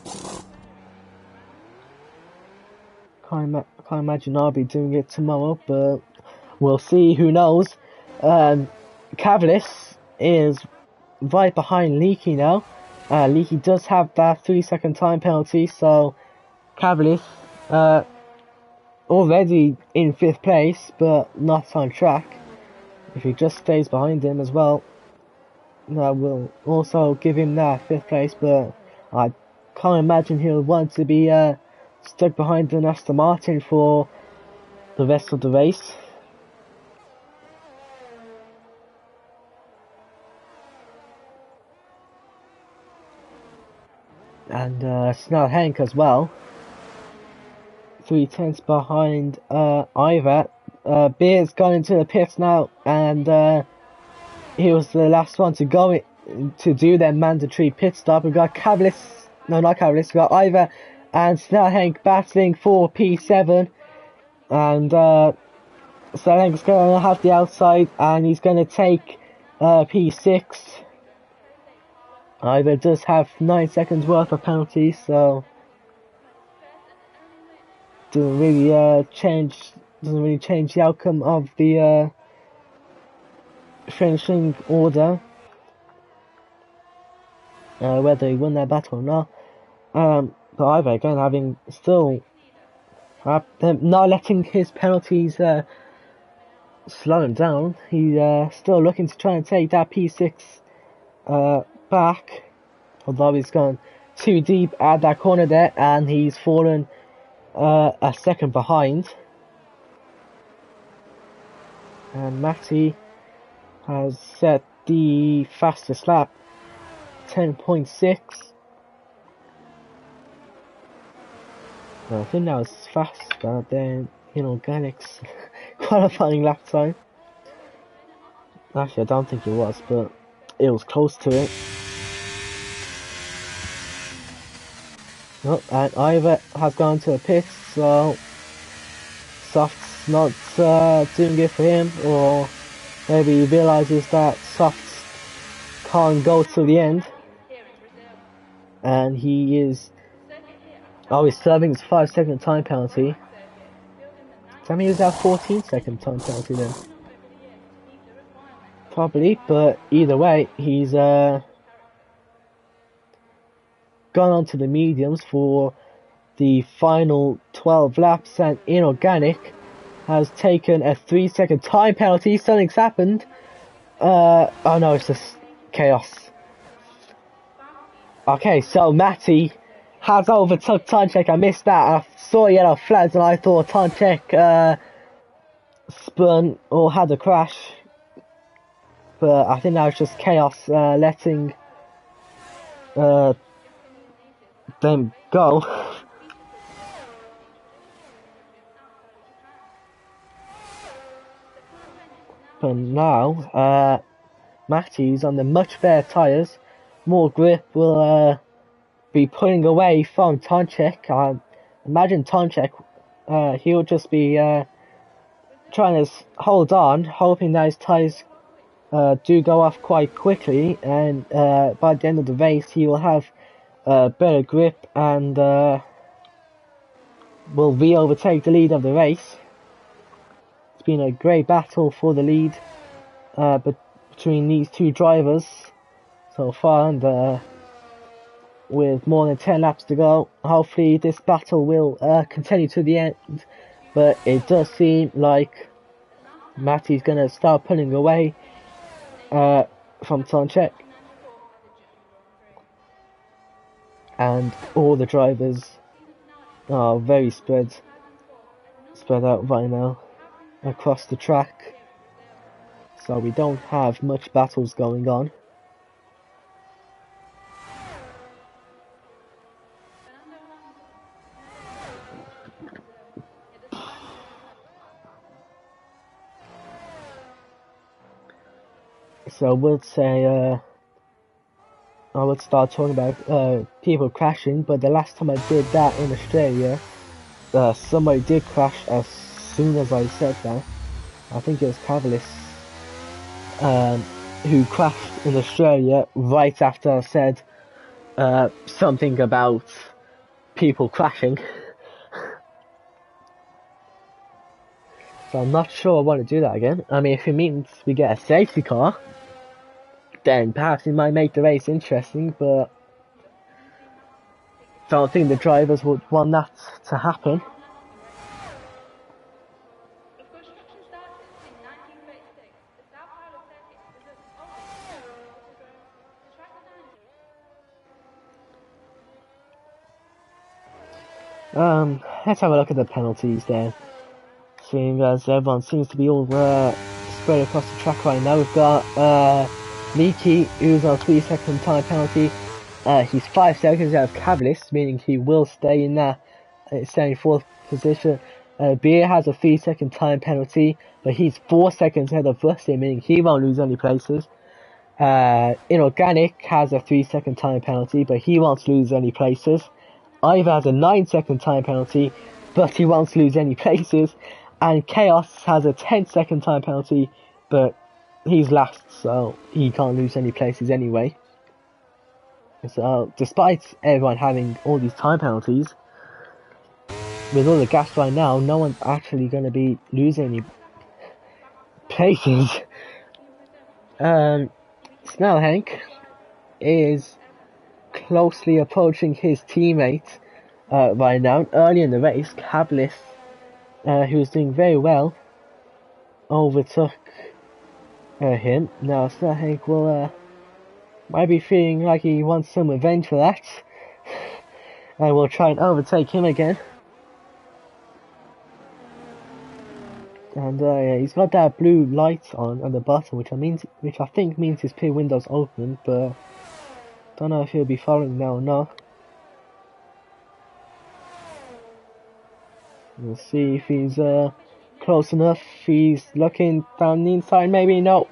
Can't imagine I'll be doing it tomorrow, but we'll see. Who knows? Cavalis is right behind Leaky now. Leaky does have that 3-second time penalty, so Cavalis already in 5th place, but not on track. If he just stays behind him as well, that will also give him that 5th place, but I can't imagine he'll want to be stuck behind an Aston Martin for the rest of the race. And Snell Hank as well. 3/10 behind Ivor. Beer's gone into the pits now, and he was the last one to go to do their mandatory pit stop. We've got Cavalis, no, not Cavalis, we've got Ivor and Snell Hank battling for P7, and Snell Hank's going to have the outside, and he's going to take P6. Ivor does have 9 seconds worth of penalties, so doesn't really change the outcome of the finishing order, whether he won that battle or not. But either again, having still not letting his penalties slow him down. He's still looking to try and take that P6 back. Although he's gone too deep at that corner there, and he's fallen a second behind. And Matty has set the fastest lap, 10.6. I think that was faster than Inorganic's qualifying lap time. Actually, I don't think it was, but it was close to it. Oh, and Ivor has gone to a pit, so Soft's not doing it for him, or maybe he realizes that Soft can't go to the end, and he is. Oh, he's serving his 5-second time penalty. Does that mean he's at 14-second time penalty then? Probably, but either way, he's gone on to the mediums for the final 12 laps, and Inorganic has taken a 3-second time penalty. Something's happened. Oh no, it's just chaos. Okay, so Matty has overtook Tanchek. I missed that. I saw yellow flags and I thought Tanchek spun or had a crash. But I think that was just chaos letting them go. But now, Matty's on the much better tyres. More grip will be pulling away from Tanchek. I imagine Tanchek, he'll just be trying to hold on, hoping that his tyres do go off quite quickly, and by the end of the race he will have better grip and will re-overtake the lead of the race. It's been a great battle for the lead between these two drivers so far, and with more than 10 laps to go, hopefully this battle will continue to the end. But it does seem like Matty's going to start pulling away from Tanchek. And all the drivers are very spread out right now across the track. So we don't have much battles going on. So I would say I would start talking about people crashing, but the last time I did that in Australia, somebody did crash as soon as I said that. I think it was Cavalis who crashed in Australia right after I said something about people crashing. So I'm not sure I want to do that again. I mean, if it means we get a safety car, then perhaps it might make the race interesting, but don't think the drivers would want that to happen. Let's have a look at the penalties then. Seeing as everyone seems to be all spread across the track right now, we've got Miki, who's on 3-second time penalty. He's 5 seconds out of Cavalis, meaning he will stay in that 74th position. Beer has a 3-second time penalty, but he's 4 seconds ahead of Rusty, meaning he won't lose any places. Inorganic has a 3-second time penalty, but he won't lose any places. Ivor has a 9-second time penalty, but he won't lose any places. And Chaos has a 10-second time penalty, but he's last, so he can't lose any places anyway. So, despite everyone having all these time penalties, with all the gas right now, no one's actually going to be losing any places. Snellhank is closely approaching his teammate right now. Early in the race, Cavlis, who was doing very well, overtook him. Now Sterling will might be feeling like he wants some revenge for that, and will try and overtake him again. And yeah, he's got that blue light on the bottom, which I think means his pit window's open, but don't know if he'll be following now or not. We'll see if he's close enough. He's looking down the inside, maybe no.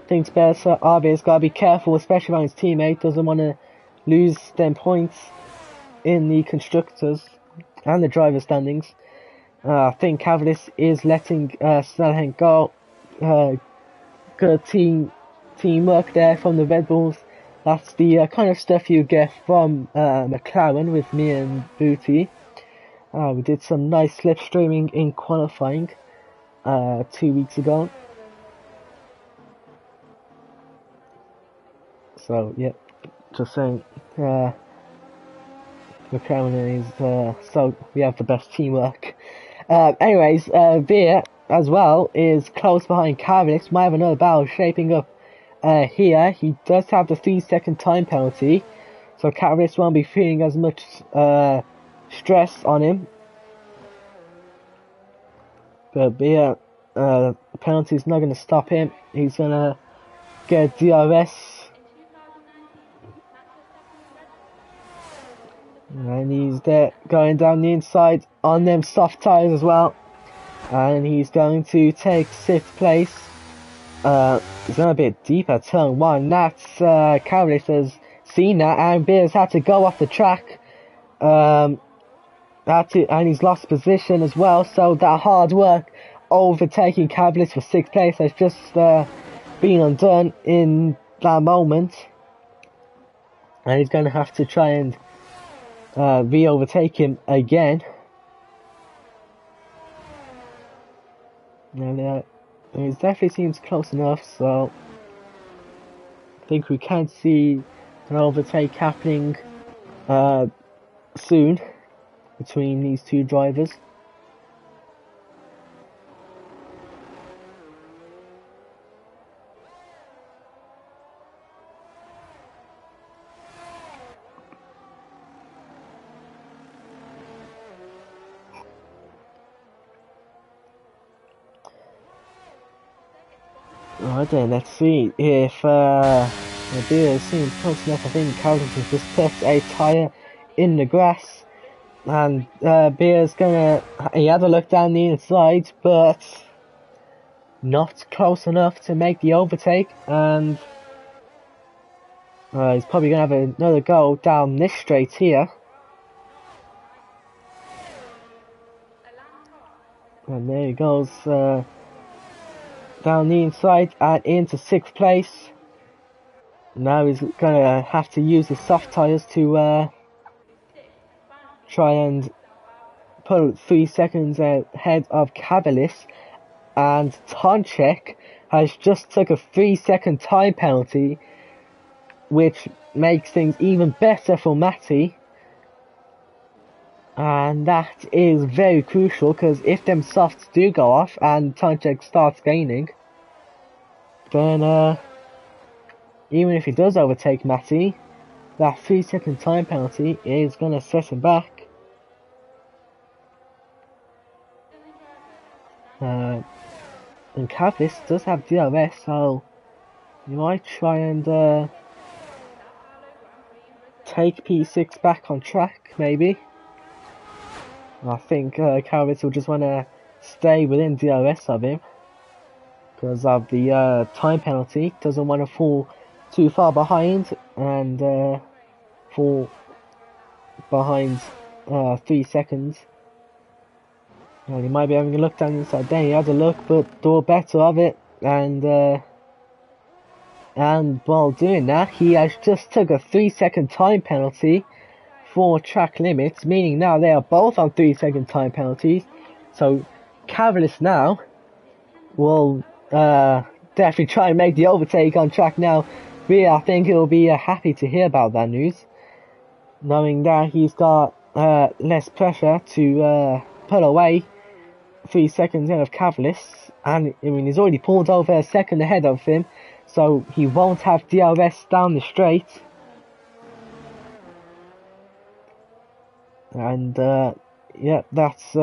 Thinks better. RB's gotta be careful, especially around his teammate. Doesn't want to lose them points in the constructors and the driver standings. I think Cavalier is letting Snellhen go. Good teamwork there from the Red Bulls. That's the kind of stuff you get from McLaren with me and Booty. We did some nice slipstreaming in qualifying 2 weeks ago. So, yeah, just saying, McLaren is, so we have the best teamwork. Anyways, Veer as well is close behind Cavalier. Might have another battle shaping up here. He does have the 3-second time penalty, so Cavalier won't be feeling as much stress on him. But Veer, the penalty is not going to stop him. He's going to get DRS. And he's there going down the inside on them soft tyres as well. And he's going to take 6th place. He's going a bit deep at turn 1. That's Cavalier has seen that, and Beers had to go off the track. And he's lost position as well. So that hard work overtaking Cavalier for 6th place has just been undone in that moment. And he's going to have to try and re-overtake him again. And it definitely seems close enough, so I think we can see an overtake happening soon between these two drivers. Right then, let's see if the beer seems close enough. I think Carlton has just put a tyre in the grass, and Beer's he had a look down the inside, but not close enough to make the overtake, and he's probably going to have another go down this straight here. And there he goes. Down the inside and into 6th place. Now he's gonna have to use his soft tyres to try and put 3 seconds ahead of Cavalier. And Tonchek has just took a 3-second time penalty, which makes things even better for Matty. And that is very crucial, because if them softs do go off and Tonchek starts gaining, then even if he does overtake Matty, that 3-second time penalty is going to set him back. And Cavlis does have DRS, so you might try and take P6 back on track, maybe. I think Cavalier will just want to stay within DRS of him because of the time penalty. Doesn't want to fall too far behind and fall behind 3 seconds. And he might be having a look down inside there. He had a look, but thought better of it, and while doing that, he has just took a 3-second time penalty for track limits, meaning now they are both on 3-second time penalties. So Cavalier now will definitely try and make the overtake on track now. Really, I think he'll be happy to hear about that news. knowing that he's got less pressure to pull away 3 seconds ahead of Cavalis, and I mean he's already pulled over a second ahead of him, so he won't have DRS down the straight. And yeah, that's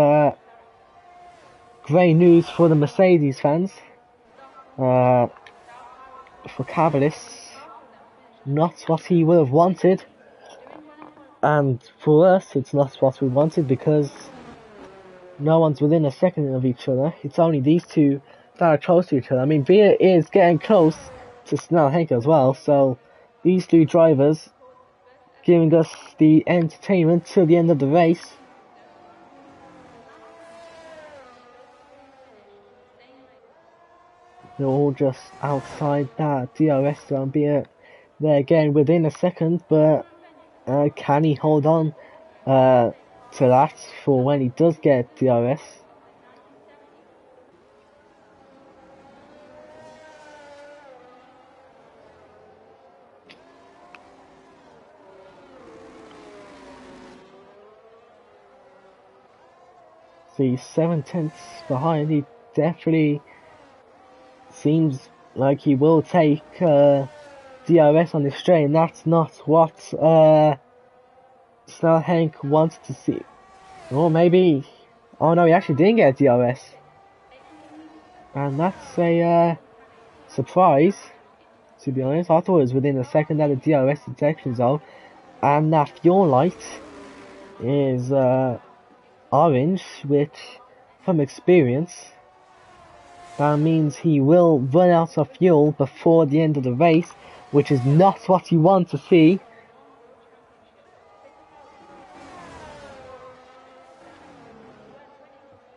great news for the Mercedes fans. For Cavalis, not what he would have wanted, and for us it's not what we wanted because no one's within a second of each other. It's only these two that are close to each other. I mean, Beer is getting close to Snell Hank as well, so these two drivers giving us the entertainment till the end of the race. They're all just outside that DRS zone. Beer, they're getting within a second, but can he hold on to that for when he does get DRS? So he's 7/10 behind. He definitely seems like he will take DRS on this straight, and that's not what Snell Hank wanted to see. Or maybe, oh no, he actually didn't get DRS, and that's a surprise. To be honest, I thought it was within a second at the DRS detection zone, and that fuel light is orange, which, from experience, that means he will run out of fuel before the end of the race, which is not what you want to see.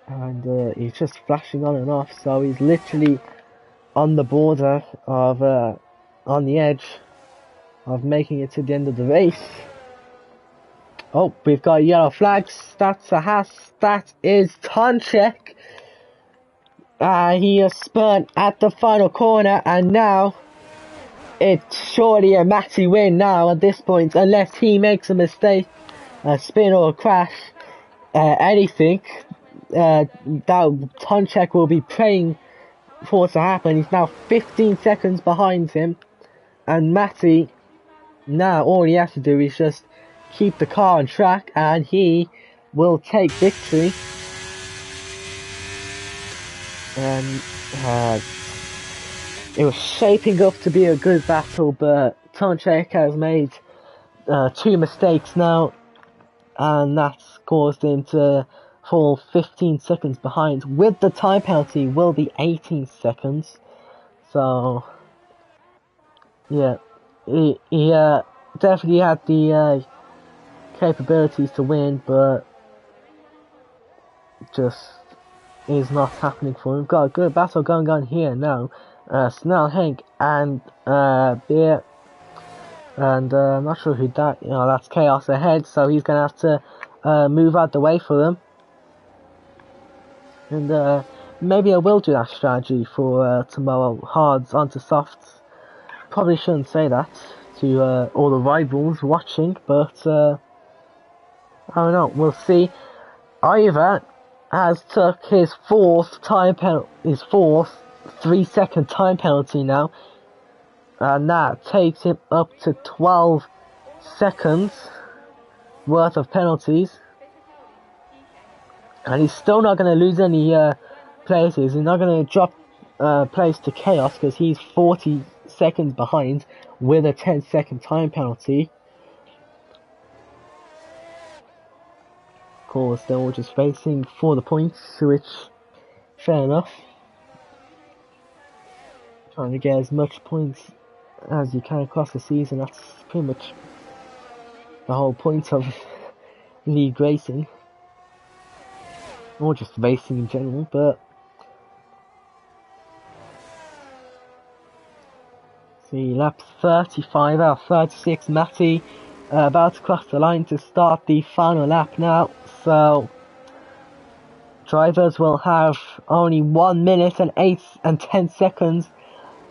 And he's just flashing on and off, so he's literally on the border of, on the edge of making it to the end of the race. Oh, we've got yellow flags. That's a Haas. That is Tonchek. He has spun at the final corner, and now it's surely a Matty win now at this point, unless he makes a mistake, a spin or a crash, anything. That Tonchek will be praying for to happen. He's now 15 seconds behind him, and Matty, now all he has to do is just keep the car on track, and he will take victory. And it was shaping up to be a good battle, but Tonchek has made 2 mistakes now, and that's caused him to fall 15 seconds behind. With the time penalty will be 18 seconds. So yeah, he definitely had the capabilities to win, but just is not happening for him. We've got a good battle going on here now. Snell Hank and Beer, and I'm not sure who that, that's Chaos ahead, so he's gonna have to move out the way for them. And maybe I will do that strategy for tomorrow, hards onto softs. Probably shouldn't say that to all the rivals watching, but I don't know, we'll see. Ivor has took his fourth 3-second time penalty now, and that takes him up to 12 seconds worth of penalties, and he's still not going to lose any places. He's not going to drop place to Chaos because he's 40 seconds behind with a 10-second time penalty. Of course, they're all just racing for the points, which, fair enough. Trying to get as much points as you can across the season, that's pretty much the whole point of league racing. Or just racing in general, but see, lap 35 out of 36, Matty about to cross the line to start the final lap now, so drivers will have only 1 minute and 10 seconds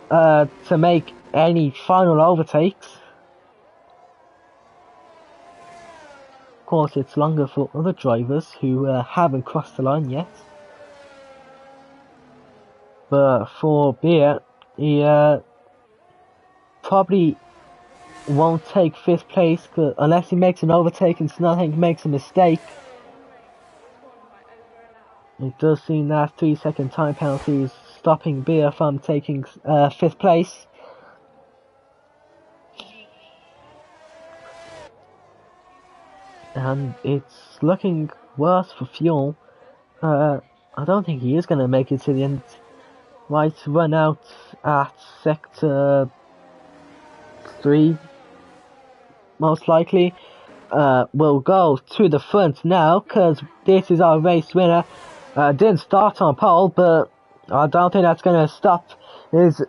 to make any final overtakes. course, it's longer for other drivers who haven't crossed the line yet. But for Beer, he probably won't take 5th place unless he makes an overtake and Snellhank makes a mistake. It does seem that 3-second time penalty is stopping Beer from taking 5th place. And it's looking worse for Fuel. I don't think he is going to make it to the end. Might run out at sector 3, most likely. We'll go to the front now, because this is our race winner. Didn't start on pole, but I don't think that's going to stop his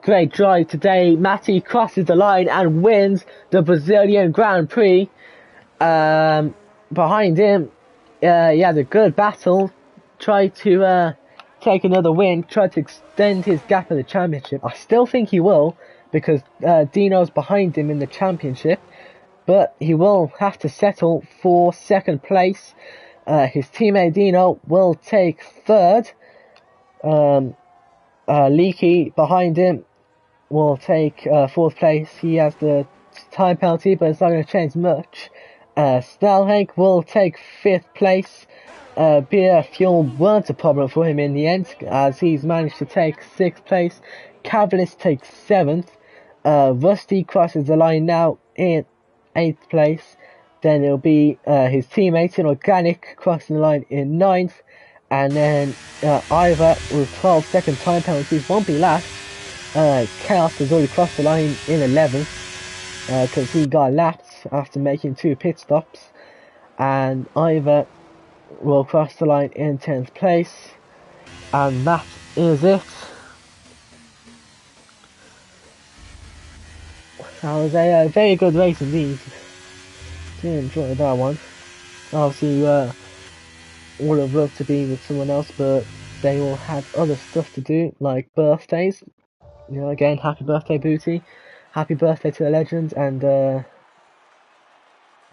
great drive today. Matty crosses the line and wins the Brazilian Grand Prix. Behind him, he had a good battle, tried to take another win, tried to extend his gap in the championship. I still think he will, because Dino's behind him in the championship, but he will have to settle for 2nd place. His teammate Dino will take 3rd. Leaky behind him will take 4th place. He has the time penalty, but it's not going to change much. Snellhank will take 5th place. Beer Fuel weren't a problem for him in the end, as he's managed to take 6th place. Cavalis takes 7th. Rusty crosses the line now in 8th place. Then it'll be his teammates in Organic crossing the line in 9th. And then Ivor with 12-second time penalties won't be last. Chaos has already crossed the line in 11th because he got lapped after making 2 pit stops. And Ivor will cross the line in 10th place. And that is it. That was a very good race indeed. Did enjoy that one. Obviously, would have loved to be with someone else, but they all had other stuff to do, like birthdays. You know, again, happy birthday, Booty. Happy birthday to the legend, and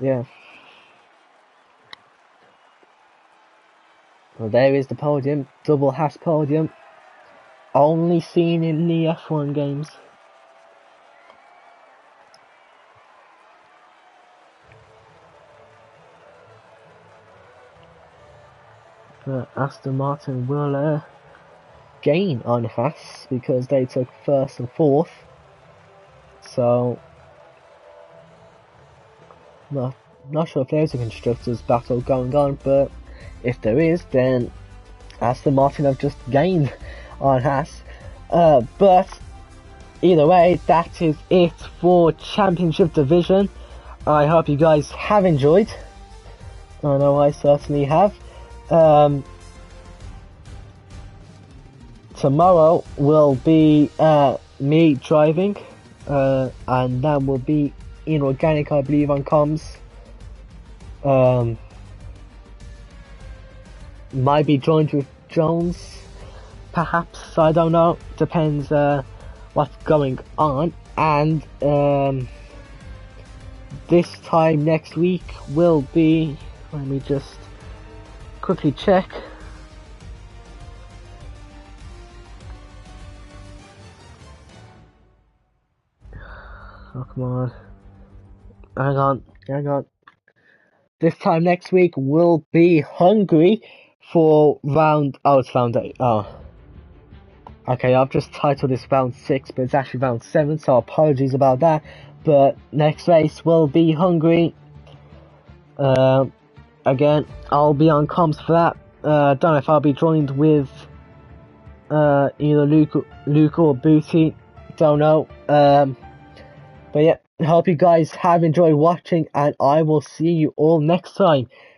yeah. Well, there is the podium, double Haas podium, only seen in the F1 games. But Aston Martin will gain on Haas because they took 1st and 4th. So, not sure if there's a constructors battle going on, but if there is, then Aston Martin have just gained on Haas. But either way, that is it for Championship Division. I hope you guys have enjoyed. I know I certainly have. Tomorrow will be me driving, and that will be in Organic, I believe, on comms. Might be joined with Jones, perhaps, I don't know, depends what's going on. And this time next week will be, let me just quickly check. Oh, come on. Hang on. This time next week will be Hungary for it's round 8. Oh. Okay, I've just titled this round 6, but it's actually round 7, so apologies about that. But next race will be Hungary. Again, I'll be on comms for that. Don't know if I'll be joined with either Luke or Booty. Don't know. But yeah, I hope you guys have enjoyed watching, and I will see you all next time.